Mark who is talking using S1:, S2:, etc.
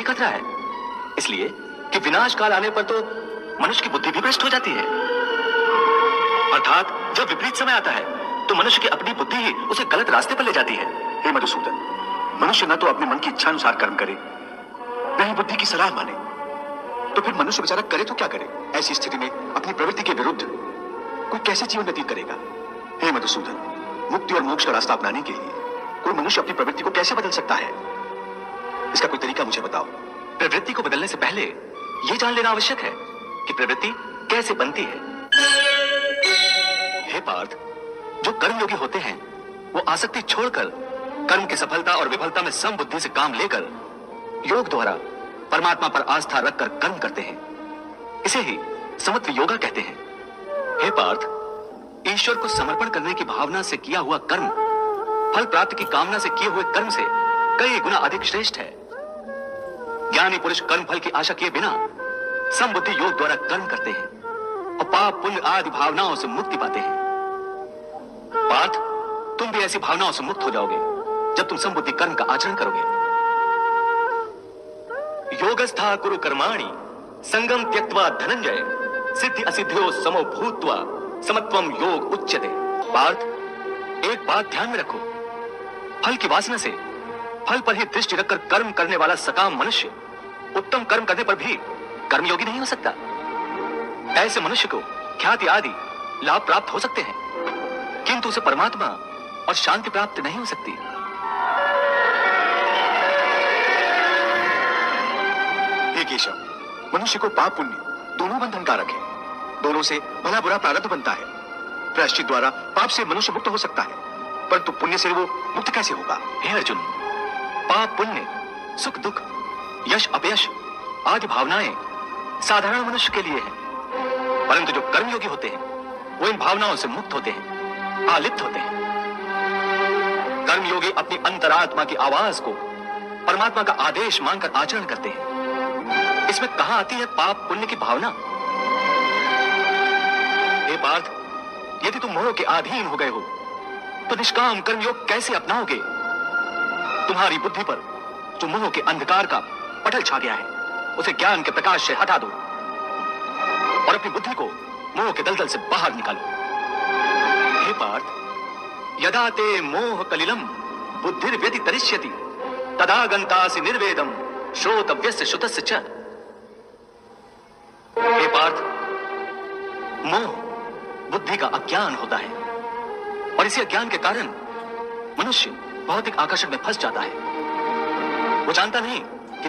S1: भी खतरा है, इसलिए कि विनाश काल आने पर तो मनुष्य की बुद्धि भी भ्रष्ट हो जाती है। अर्थात जब विपरीत समय आता है तो मनुष्य की अपनी बुद्धि ही उसे गलत रास्ते पर ले जाती है।
S2: हे मधुसूदन, मनुष्य न तो अपने मन की इच्छा अनुसार कर्म करे, न ही बुद्धि की सलाह माने, तो फिर मनुष्य बेचारा करे तो क्या करे? ऐसी स्थिति में अपनी प्रवृत्ति के विरुद्ध कोई कैसे जीवन व्यतीत करेगा? हे मधुसूदन, मुक्ति और मोक्ष का रास्ता अपनाने के लिए कोई मनुष्य अपनी प्रवृत्ति को कैसे बदल सकता है? इसका कोई तरीका मुझे बताओ।
S1: प्रवृत्ति को बदलने से पहले यह जान लेना आवश्यक है कि प्रवृत्ति कैसे बनती है। हे पार्थ, जो कर्मयोगी होते हैं वो आसक्ति छोड़कर कर्म की सफलता और विफलता में समबुद्धि से काम लेकर योग द्वारा परमात्मा पर आस्था रखकर कर्म करते हैं। इसे ही समत्व योगा कहते हैं। हे पार्थ, ईश्वर को समर्पण करने की भावना से किया हुआ कर्म फल प्राप्ति की कामना से किए हुए कर्म से कई गुना अधिक श्रेष्ठ है। ज्ञानी पुरुष कर्म फल की आशा किए बिना समबुद्धि योग द्वारा कर्म करते हैं और पाप पुण्य आदि भावनाओं से मुक्ति पाते हैं। पार्थ, तुम भी ऐसी भावनाओं से मुक्त हो जाओगे जब तुम समबुद्धि कर्म का आचरण करोगे। योगस्था कुरु कर्माणि संगम त्यक्त्वा धनंजय सिद्धि असिद्ध्यो समो भूत्वा समत्वम योग उच्यते। पार्थ, एक बात ध्यान में रखो, फल की वासना से फल पर ही दृष्टि रखकर कर्म करने वाला सकाम मनुष्य उत्तम कर्म करने पर भी कर्मयोगी नहीं हो सकता। ऐसे मनुष्य को ख्याति आदि लाभ प्राप्त हो सकते हैं, किंतु उसे परमात्मा और शांति प्राप्त नहीं हो सकती।
S2: हे केशव, मनुष्य को पाप पुण्य दोनों बंधनकारक है। दोनों से भला बुरा प्रारब्ध बनता है। प्रायश्चित द्वारा पाप से मनुष्य मुक्त हो सकता है, परंतु पुण्य से वो मुक्त कैसे होगा?
S1: हे अर्जुन, पाप पुण्य, सुख दुख, यश अपयश आदि भावनाएं साधारण मनुष्य के लिए हैं, परंतु जो कर्मयोगी होते हैं वो इन भावनाओं से मुक्त होते हैं, आलिप्त होते हैं। कर्मयोगी अपनी अंतरात्मा की आवाज को परमात्मा का आदेश मानकर आचरण करते हैं। इसमें कहां आती है पाप पुण्य की भावना? हे पार्थ, यदि तुम मोह के अधीन हो गए हो तो निष्काम कर्मयोग कैसे अपनाओगे? तुम्हारी बुद्धि पर जो मोह के अंधकार का पटल छा गया है उसे ज्ञान के प्रकाश से हटा दो और अपनी बुद्धि को मोह के दलदल से बाहर निकालो। हे पार्थ, यदा ते मोह कलिलम बुद्धिर्व्यतितरिष्यति तदा गंतासि निर्वेदम श्रोतव्यस्य श्रुतस्य च। हे पार्थ, मोह बुद्धि का अज्ञान होता है और इसी अज्ञान के कारण मनुष्य भौतिक आकर्षण में फंस जाता है। वो जानता नहीं